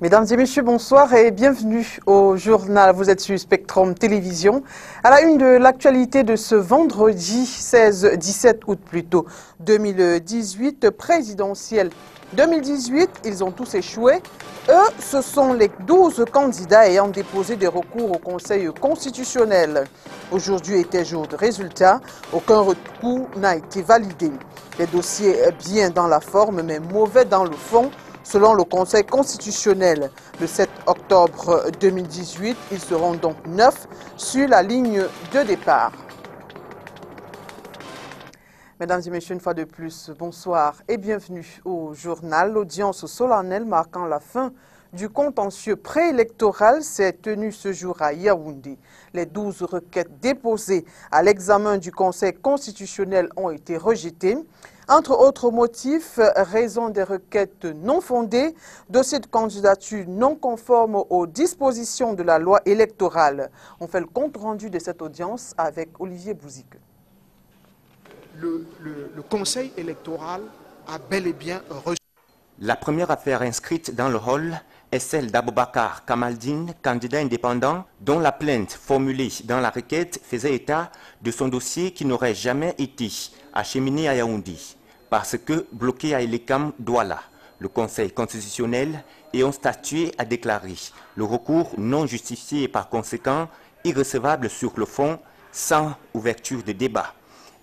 Mesdames et messieurs, bonsoir et bienvenue au journal. Vous êtes sur Spectrum Télévision. À la une de l'actualité de ce vendredi 17 août 2018, présidentielle 2018, ils ont tous échoué. Eux, ce sont les 12 candidats ayant déposé des recours au Conseil constitutionnel. Aujourd'hui était jour de résultat. Aucun recours n'a été validé. Les dossiers bien dans la forme mais mauvais dans le fond. Selon le Conseil constitutionnel, le 7 octobre 2018, ils seront donc 9 sur la ligne de départ. Mesdames et messieurs, une fois de plus, bonsoir et bienvenue au journal. L'audience solennelle marquant la fin du contentieux préélectoral s'est tenue ce jour à Yaoundé. Les 12 requêtes déposées à l'examen du Conseil constitutionnel ont été rejetées. Entre autres motifs, raison des requêtes non fondées, dossier de candidature non conforme aux dispositions de la loi électorale. On fait le compte-rendu de cette audience avec Olivier Bouzique. Le Conseil électoral a bel et bien reçu. La première affaire inscrite dans le hall est celle d'Aboubacar Kamaldine, candidat indépendant, dont la plainte formulée dans la requête faisait état de son dossier qui n'aurait jamais été acheminé à Yaoundé, parce que bloqué à Elekam Douala. Le Conseil constitutionnel ayant statué a déclaré le recours non justifié et par conséquent irrecevable sur le fond, sans ouverture de débat.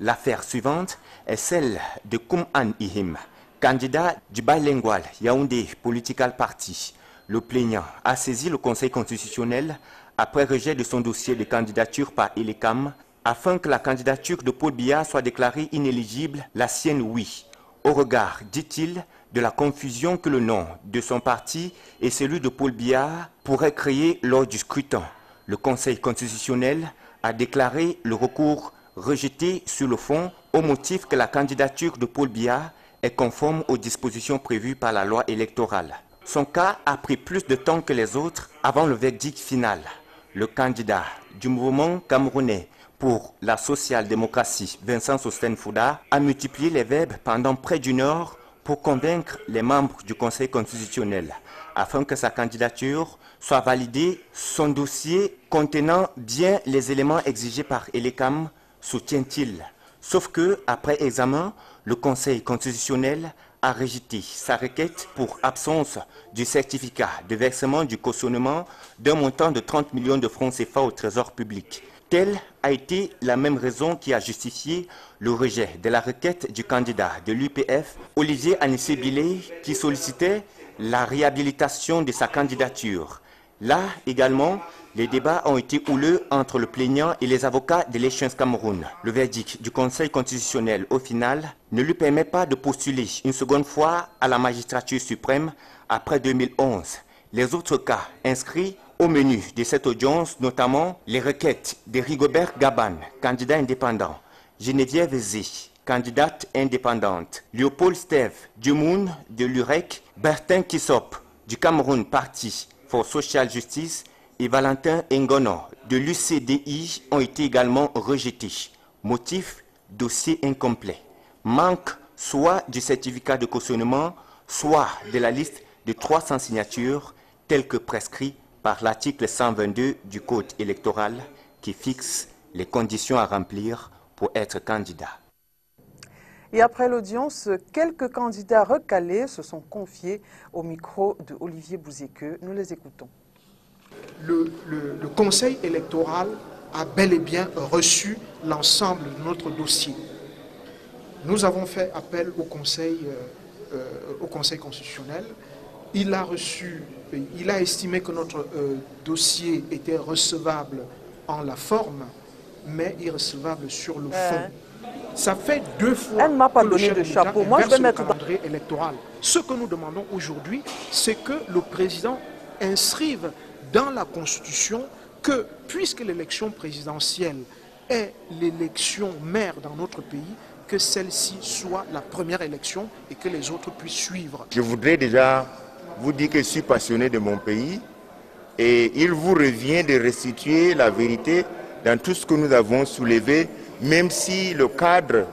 L'affaire suivante est celle de Koum An Ihim, candidat du bilingual Yaoundé Political Party. Le plaignant a saisi le Conseil constitutionnel après rejet de son dossier de candidature par Elekam afin que la candidature de Paul Biya soit déclarée inéligible, la sienne oui, au regard, dit-il, de la confusion que le nom de son parti et celui de Paul Biya pourraient créer lors du scrutin. Le Conseil constitutionnel a déclaré le recours rejeté sur le fond au motif que la candidature de Paul Biya est conforme aux dispositions prévues par la loi électorale. Son cas a pris plus de temps que les autres avant le verdict final. Le candidat du mouvement camerounais pour la social-démocratie, Vincent Sostène Fouda, a multiplié les verbes pendant près d'une heure pour convaincre les membres du Conseil constitutionnel afin que sa candidature soit validée. Son dossier contenant bien les éléments exigés par Elekam, soutient-il. Sauf que, après examen, le Conseil constitutionnel a rejeté sa requête pour absence du certificat de versement du cautionnement d'un montant de 30 millions de francs CFA au Trésor public. Telle a été la même raison qui a justifié le rejet de la requête du candidat de l'UPF, Olivier Anissé Bilé, qui sollicitait la réhabilitation de sa candidature. Là également, les débats ont été houleux entre le plaignant et les avocats de l'Échéance Cameroun. Le verdict du Conseil constitutionnel, au final, ne lui permet pas de postuler une seconde fois à la magistrature suprême après 2011. Les autres cas inscrits au menu de cette audience, notamment les requêtes de Rigobert Gaban, candidat indépendant, Geneviève Zé, candidate indépendante, Léopold Steve Dumoun de l'UREC, Bertin Kissop du Cameroun Parti for Social Justice et Valentin Ngono de l'UCDI ont été également rejetés. Motif, dossier incomplet. Manque soit du certificat de cautionnement, soit de la liste de 300 signatures telles que prescrit par l'article 122 du Code électoral qui fixe les conditions à remplir pour être candidat. Et après l'audience, quelques candidats recalés se sont confiés au micro de Olivier Bouzique. Nous les écoutons. Le Conseil électoral a bel et bien reçu l'ensemble de notre dossier. Nous avons fait appel au Conseil constitutionnel. Il a estimé que notre dossier était recevable en la forme, mais irrecevable sur le fond. Ça fait 2 fois Elle m'a pas que le donné chef de d'État chapeau. Moi, je vais inverse le mettre calendrier électoral. Ce que nous demandons aujourd'hui, c'est que le président inscrive dans la Constitution que, puisque l'élection présidentielle est l'élection mère dans notre pays, que celle-ci soit la première élection et que les autres puissent suivre. Je voudrais déjà vous dire que je suis passionné de mon pays et il vous revient de restituer la vérité dans tout ce que nous avons soulevé, même si le cadre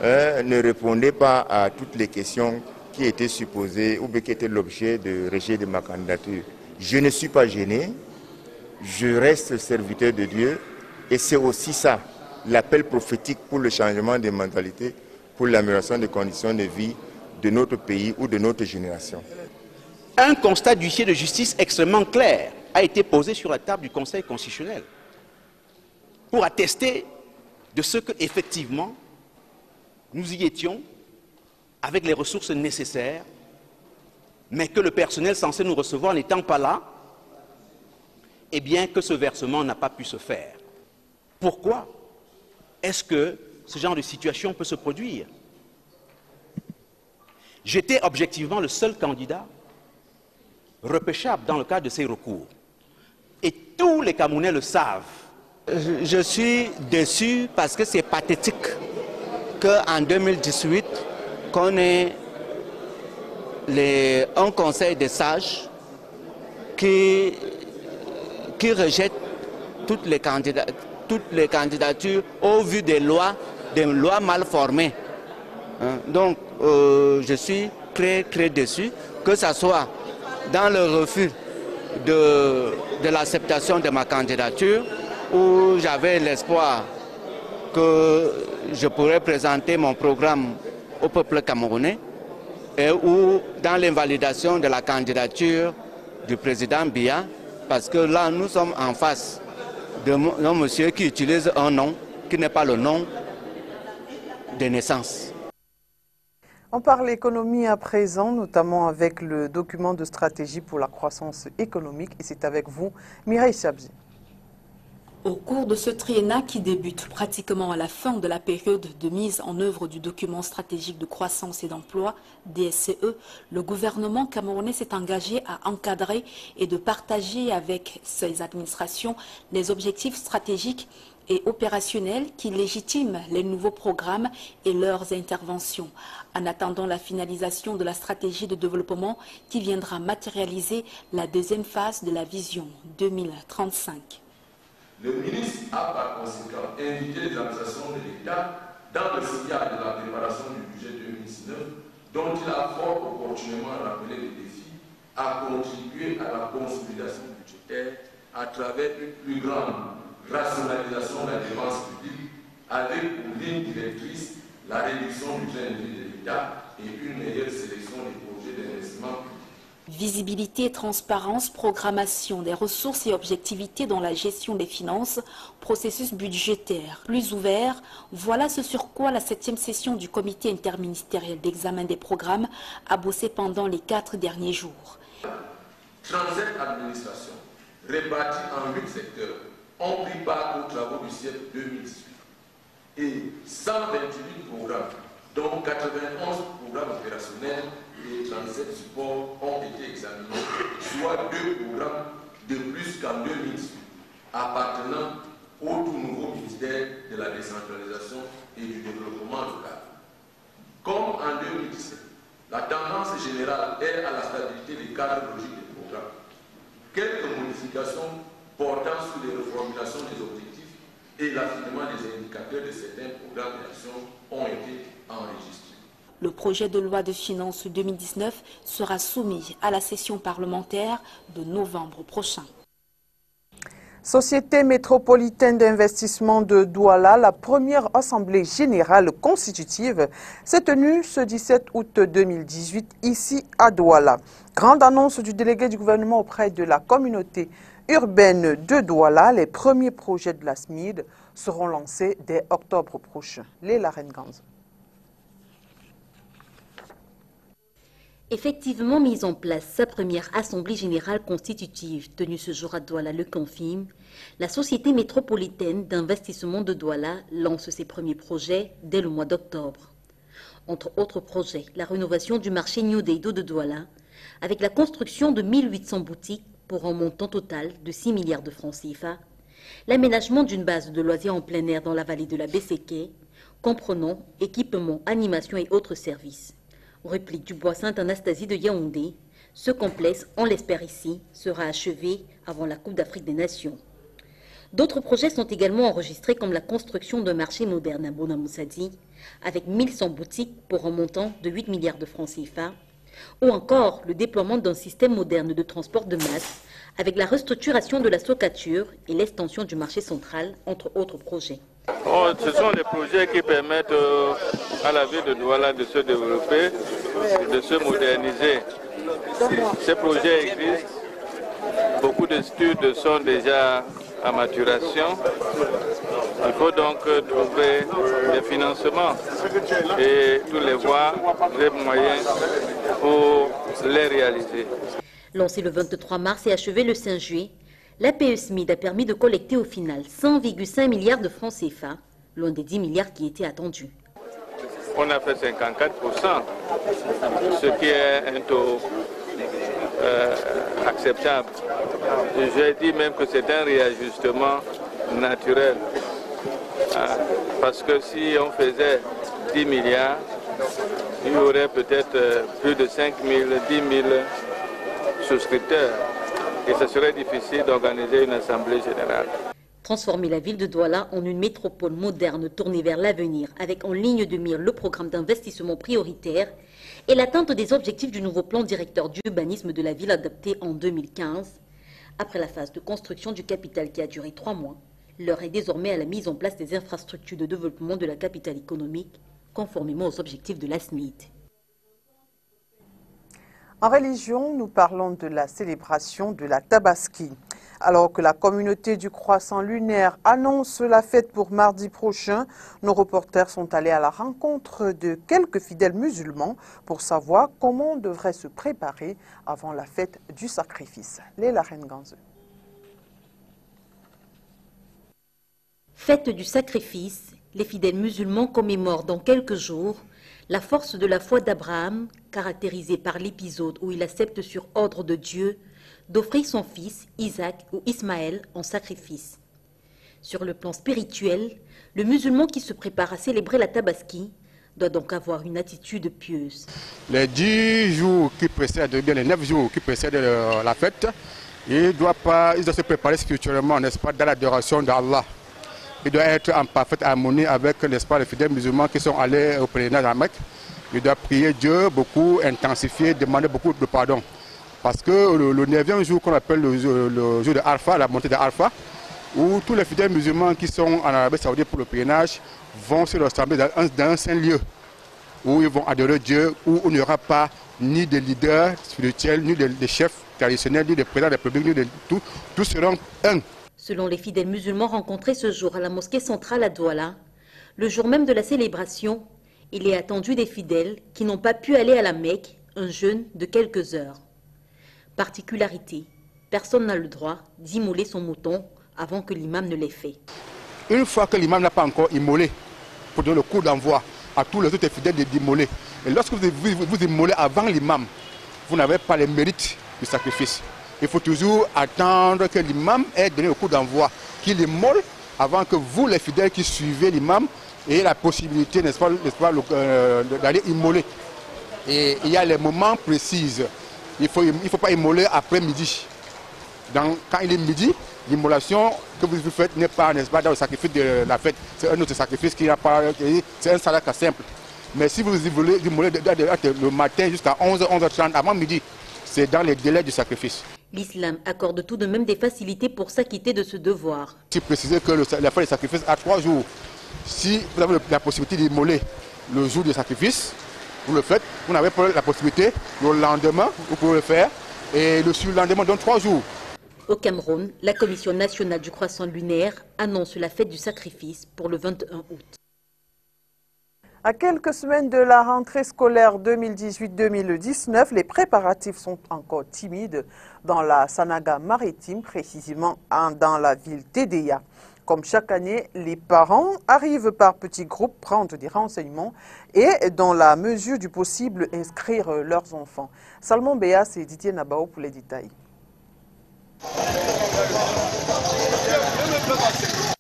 ne répondait pas à toutes les questions qui était supposé ou bien qui était l'objet de rejet de ma candidature. Je ne suis pas gêné, je reste serviteur de Dieu et c'est aussi ça, l'appel prophétique pour le changement des mentalités, pour l'amélioration des conditions de vie de notre pays ou de notre génération. Un constat d'huissier de justice extrêmement clair a été posé sur la table du Conseil constitutionnel pour attester de ce qu'effectivement nous y étions avec les ressources nécessaires, mais que le personnel censé nous recevoir n'étant pas là, et bien que ce versement n'a pas pu se faire. Pourquoi est-ce que ce genre de situation peut se produire? J'étais objectivement le seul candidat repêchable dans le cadre de ces recours. Et tous les Camerounais le savent. Je suis déçu parce que c'est pathétique qu'en 2018, qu'on ait un conseil des sages qui rejette toutes les candidatures au vu des lois mal formées. Donc, je suis très déçu que ce soit dans le refus de l'acceptation de ma candidature, où j'avais l'espoir que je pourrais présenter mon programme au peuple camerounais, et où dans l'invalidation de la candidature du président Biya, parce que là nous sommes en face d'un monsieur qui utilise un nom qui n'est pas le nom de naissance. On parle économie à présent, notamment avec le document de stratégie pour la croissance économique. Et c'est avec vous, Mireille Chabzi. Au cours de ce triennat qui débute pratiquement à la fin de la période de mise en œuvre du document stratégique de croissance et d'emploi, DSCE, le gouvernement camerounais s'est engagé à encadrer et de partager avec ses administrations les objectifs stratégiques et opérationnels qui légitiment les nouveaux programmes et leurs interventions, en attendant la finalisation de la stratégie de développement qui viendra matérialiser la deuxième phase de la vision 2035. Le ministre a par conséquent invité les administrations de l'État dans le sillage de la préparation du budget 2019, dont il a fort opportunément rappelé les défis, à contribuer à la consolidation budgétaire à travers une plus grande rationalisation de la dépense publique, avec pour ligne directrice la réduction du train de vie de l'État et une meilleure sélection des projets d'investissement public. Visibilité, transparence, programmation des ressources et objectivité dans la gestion des finances, processus budgétaire plus ouvert, voilà ce sur quoi la 7e session du comité interministériel d'examen des programmes a bossé pendant les 4 derniers jours. 37 administrations réparties en 8 secteurs ont pris part aux travaux du siècle 2018 et 128 programmes, dont 91 programmes opérationnels et 37 supports ont été examinés, soit 2 programmes de plus qu'en 2018, appartenant au tout nouveau ministère de la décentralisation et du développement local. Comme en 2017, la tendance générale est à la stabilité des cadres logiques des programmes. Quelques modifications portant sur les reformulations des objectifs et l'affinement des indicateurs de certains programmes d'action ont été enregistrés. Le projet de loi de finances 2019 sera soumis à la session parlementaire de novembre prochain. Société métropolitaine d'investissement de Douala, la première assemblée générale constitutive s'est tenue ce 17 août 2018 ici à Douala. Grande annonce du délégué du gouvernement auprès de la communauté urbaine de Douala, les premiers projets de la SMID seront lancés dès octobre prochain. Léla Renganz. Effectivement mise en place sa première assemblée générale constitutive tenue ce jour à Douala le confirme, la Société métropolitaine d'investissement de Douala lance ses premiers projets dès le mois d'octobre. Entre autres projets, la rénovation du marché New Deido de Douala, avec la construction de 1800 boutiques pour un montant total de 6 milliards de francs CFA, l'aménagement d'une base de loisirs en plein air dans la vallée de la Besséké, comprenant équipement, animation et autres services. Réplique du bois Sainte-Anastasie de Yaoundé, ce complexe, on l'espère ici, sera achevé avant la Coupe d'Afrique des Nations. D'autres projets sont également enregistrés comme la construction d'un marché moderne à Bonamoussadi avec 1100 boutiques pour un montant de 8 milliards de francs CFA ou encore le déploiement d'un système moderne de transport de masse avec la restructuration de la socature et l'extension du marché central, entre autres projets. Ce sont des projets qui permettent à la ville de Douala de se développer et de se moderniser. Ces projets existent, beaucoup d'études sont déjà à maturation. Il faut donc trouver des financements et tous les voies, les moyens pour les réaliser. Lancé le 23 mars et achevé le 5 juillet, l'APE SMID a permis de collecter au final 100,5 milliards de francs CFA, loin des 10 milliards qui étaient attendus. On a fait 54%, ce qui est un taux acceptable. J'ai dit même que c'est un réajustement naturel. Parce que si on faisait 10 milliards, il y aurait peut-être plus de 5 000, 10 000 souscripteurs. Et ce serait difficile d'organiser une assemblée générale. Transformer la ville de Douala en une métropole moderne tournée vers l'avenir avec en ligne de mire le programme d'investissement prioritaire et l'atteinte des objectifs du nouveau plan directeur d'urbanisme de la ville adopté en 2015. Après la phase de construction du capital qui a duré 3 mois, l'heure est désormais à la mise en place des infrastructures de développement de la capitale économique conformément aux objectifs de la SMID. En religion, nous parlons de la célébration de la Tabaski. Alors que la communauté du croissant lunaire annonce la fête pour mardi prochain, nos reporters sont allés à la rencontre de quelques fidèles musulmans pour savoir comment on devrait se préparer avant la fête du sacrifice. Léla Renganze. Fête du sacrifice, les fidèles musulmans commémorent dans quelques jours la force de la foi d'Abraham, caractérisée par l'épisode où il accepte sur ordre de Dieu d'offrir son fils, Isaac ou Ismaël, en sacrifice. Sur le plan spirituel, le musulman qui se prépare à célébrer la Tabaski doit donc avoir une attitude pieuse. Les 10 jours qui précèdent, bien les 9 jours qui précèdent la fête, il doit se préparer spirituellement, n'est-ce pas, dans l'adoration d'Allah. Il doit être en parfaite harmonie avec, n'est-ce pas, les fidèles musulmans qui sont allés au pèlerinage à Mecque. Il doit prier Dieu beaucoup, intensifier, demander beaucoup de pardon. Parce que le 9e jour qu'on appelle le jour de Arfa, la montée de Arfa, où tous les fidèles musulmans qui sont en Arabie Saoudite pour le pèlerinage vont se rassembler dans un saint lieu où ils vont adorer Dieu, où il n'y aura pas ni de leaders spirituels, ni de chefs traditionnels, ni de présidents de la République, ni de tout. Tous seront un. Selon les fidèles musulmans rencontrés ce jour à la mosquée centrale à Douala, le jour même de la célébration, il est attendu des fidèles qui n'ont pas pu aller à la Mecque, un jeûne de quelques heures. Particularité, personne n'a le droit d'immoler son mouton avant que l'imam ne l'ait fait. Une fois que l'imam n'a pas encore immolé, pour donner le coup d'envoi à tous les autres fidèles d'immoler, et lorsque vous immolez avant l'imam, vous n'avez pas les mérites du sacrifice. Il faut toujours attendre que l'imam ait donné le coup d'envoi, qu'il immole avant que vous, les fidèles qui suivez l'imam, ayez la possibilité, n'est-ce pas, d'aller immoler. Et il y a les moments précis. Il ne faut pas immoler après midi. Donc, quand il est midi, l'immolation que vous faites n'est pas, n'est-ce pas, dans le sacrifice de la fête. C'est un autre sacrifice qui n'a pas. C'est un salaka simple. Mais si vous immolez le matin jusqu'à 11h, 11h30 avant midi, c'est dans les délais du sacrifice. L'islam accorde tout de même des facilités pour s'acquitter de ce devoir. Si précisez que la fête du sacrifice a 3 jours. Si vous avez la possibilité d'immoler le jour du sacrifice, vous le faites. Vous n'avez pas la possibilité, le lendemain, vous pouvez le faire. Et le surlendemain, donc 3 jours. Au Cameroun, la Commission nationale du croissant lunaire annonce la fête du sacrifice pour le 21 août. À quelques semaines de la rentrée scolaire 2018-2019, les préparatifs sont encore timides dans la Sanaga maritime, précisément dans la ville Tédéa. Comme chaque année, les parents arrivent par petits groupes prendre des renseignements et, dans la mesure du possible, inscrire leurs enfants. Salmon Béas et Didier Nabao pour les détails.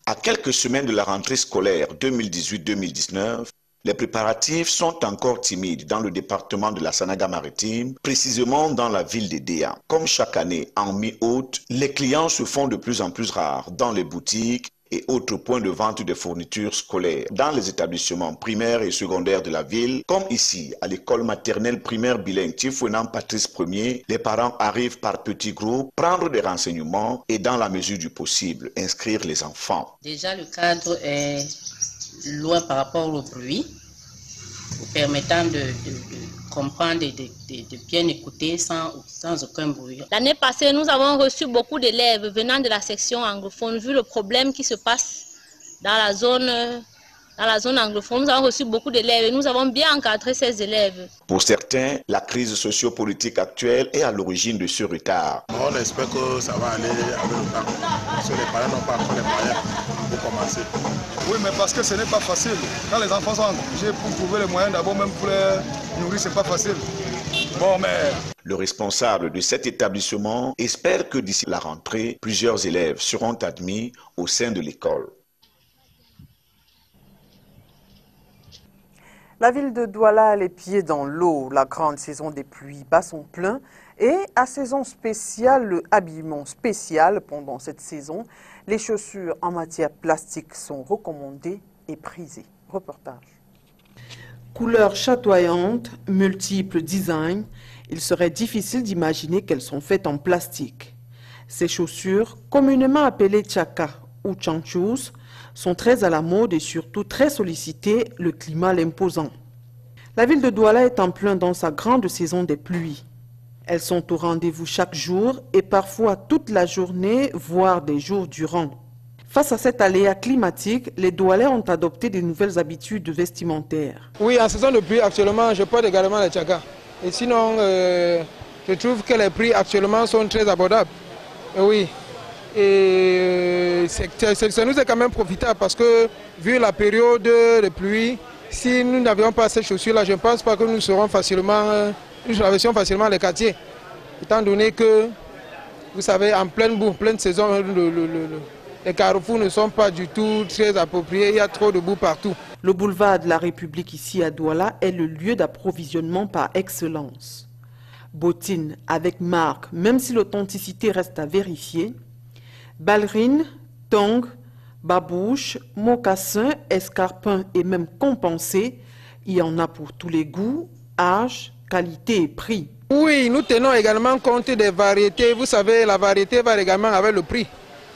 À quelques semaines de la rentrée scolaire 2018-2019, Les préparatifs sont encore timides dans le département de la Sanaga-Maritime, précisément dans la ville de Déa. Comme chaque année, en mi-août, les clients se font de plus en plus rares dans les boutiques et autres points de vente de fournitures scolaires. Dans les établissements primaires et secondaires de la ville, comme ici, à l'école maternelle primaire bilingue Tifouenam Patrice Ier, les parents arrivent par petits groupes, prendre des renseignements et, dans la mesure du possible, inscrire les enfants. Déjà, le cadre est loin par rapport au bruit, permettant de comprendre et de bien écouter sans aucun bruit. L'année passée, nous avons reçu beaucoup d'élèves venant de la section anglophone. Vu le problème qui se passe dans la zone anglophone, nous avons reçu beaucoup d'élèves et nous avons bien encadré ces élèves. Pour certains, la crise sociopolitique actuelle est à l'origine de ce retard. On espère que ça va aller avec le temps, parce que les parents n'ont pas encore les moyens pour commencer. Oui, mais parce que ce n'est pas facile. Quand les enfants sont obligés pour trouver les moyens, d'abord même pour les nourrir, ce n'est pas facile. Bon, mais... Le responsable de cet établissement espère que d'ici la rentrée, plusieurs élèves seront admis au sein de l'école. La ville de Douala a les pieds dans l'eau. La grande saison des pluies bat son plein et à saison spéciale, le habillement spécial pendant cette saison, les chaussures en matière plastique sont recommandées et prisées. Reportage. Couleurs chatoyantes, multiples designs, il serait difficile d'imaginer qu'elles sont faites en plastique. Ces chaussures, communément appelées tchaka ou chanchous, sont très à la mode et surtout très sollicitées, le climat l'imposant. La ville de Douala est en plein dans sa grande saison des pluies. Elles sont au rendez-vous chaque jour et parfois toute la journée, voire des jours durant. Face à cet aléa climatique, les Doualais ont adopté de nouvelles habitudes vestimentaires. Oui, en saison de pluie, actuellement, je porte également les tchakas. Et sinon, je trouve que les prix actuellement sont très abordables. Et oui. Et ça nous est quand même profitable parce que, vu la période de pluie, si nous n'avions pas ces chaussures-là, je ne pense pas que nous traversions facilement les quartiers. Étant donné que, vous savez, en pleine boue, pleine saison, les carrefours ne sont pas du tout très appropriés, il y a trop de boue partout. Le boulevard de la République ici à Douala est le lieu d'approvisionnement par excellence. Bottines avec marque, même si l'authenticité reste à vérifier. Ballerines, tongs, babouches, mocassins, escarpins et même compensés, il y en a pour tous les goûts, âges, qualité et prix. Oui, nous tenons également compte des variétés. Vous savez, la variété va également avec le prix.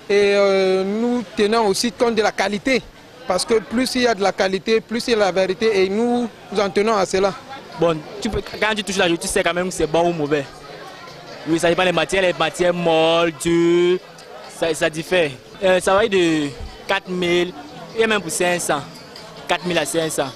Et nous tenons aussi compte de la qualité. Parce que plus il y a de la qualité, plus il y a de la variété et nous en tenons à cela. Bon, quand tu touches la joue, tu sais quand même si c'est bon ou mauvais. Oui, ça dépend des matières molles, dures, ça diffère. Ça va de 4000 et même pour 500, 4000 à 500.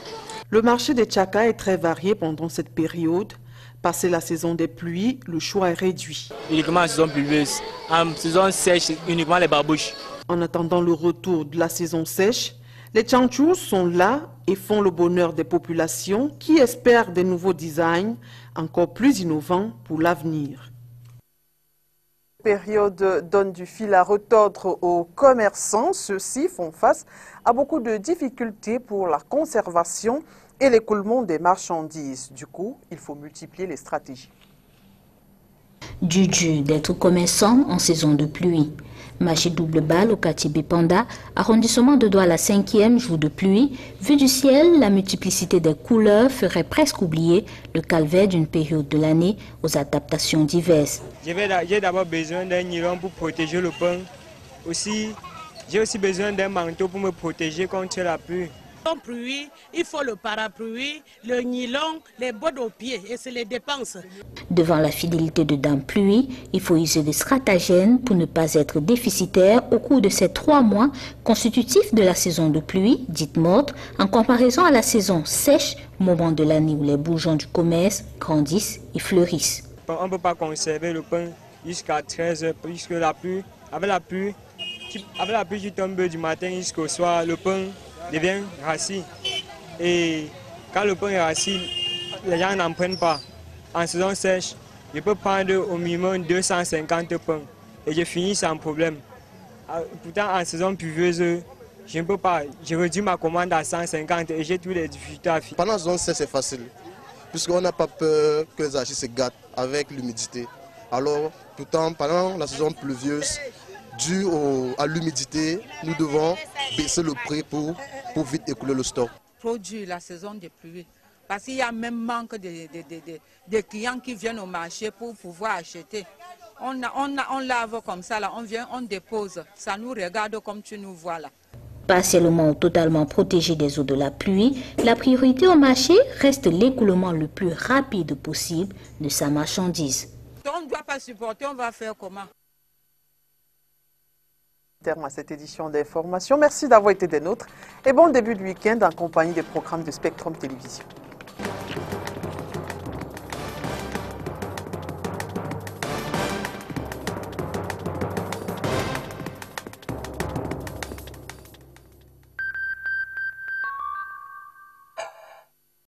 Le marché des tchakas est très varié pendant cette période. Passé la saison des pluies, le choix est réduit. Uniquement en saison pluvieuse. En saison sèche, uniquement les babouches. En attendant le retour de la saison sèche, les chanchous sont là et font le bonheur des populations qui espèrent des nouveaux designs encore plus innovants pour l'avenir. Cette période donne du fil à retordre aux commerçants. Ceux-ci font face à beaucoup de difficultés pour la conservation et l'écoulement des marchandises. Du coup, il faut multiplier les stratégies. Du d'être commerçant en saison de pluie. Marché double balle au quartier Bipanda, arrondissement de Douala, 5e jour de pluie. Vu du ciel, la multiplicité des couleurs ferait presque oublier le calvaire d'une période de l'année aux adaptations diverses. J'ai d'abord besoin d'un nylon pour protéger le pain. J'ai aussi besoin d'un manteau pour me protéger contre la pluie. En pluie, il faut le parapluie, le nylon, les bottes aux pieds et c'est les dépenses. Devant la fidélité de Dame Pluie, il faut user des stratagèmes pour ne pas être déficitaire au cours de ces 3 mois constitutifs de la saison de pluie, dite morte, en comparaison à la saison sèche, moment de l'année où les bourgeons du commerce grandissent et fleurissent. On ne peut pas conserver le pain jusqu'à 13 h, puisque la pluie, avec la pluie qui tombe du matin jusqu'au soir, le pain devient rassis. Et quand le pain est rassis, les gens n'en prennent pas. En saison sèche, je peux prendre au minimum 250 pains et je finis sans problème. Pourtant, en saison pluvieuse, je ne peux pas. J'ai réduit ma commande à 150 et j'ai tous les difficultés à finir. Pendant la saison sèche, c'est facile, puisqu'on n'a pas peur que les arachis se gâtent avec l'humidité. Alors, pourtant, pendant la saison pluvieuse, dû à l'humidité, nous devons baisser le prix pour vite écouler le stock. Produit la saison des pluies, parce qu'il y a même manque de clients qui viennent au marché pour pouvoir acheter. On lave comme ça, là, on vient, on dépose, ça nous regarde comme tu nous vois là. Partiellement ou totalement protégé des eaux de la pluie, la priorité au marché reste l'écoulement le plus rapide possible de sa marchandise. On ne doit pas supporter, on va faire comment? Terme à cette édition d'information. Merci d'avoir été des nôtres et bon début de week-end en compagnie des programmes de Spectrum Télévision.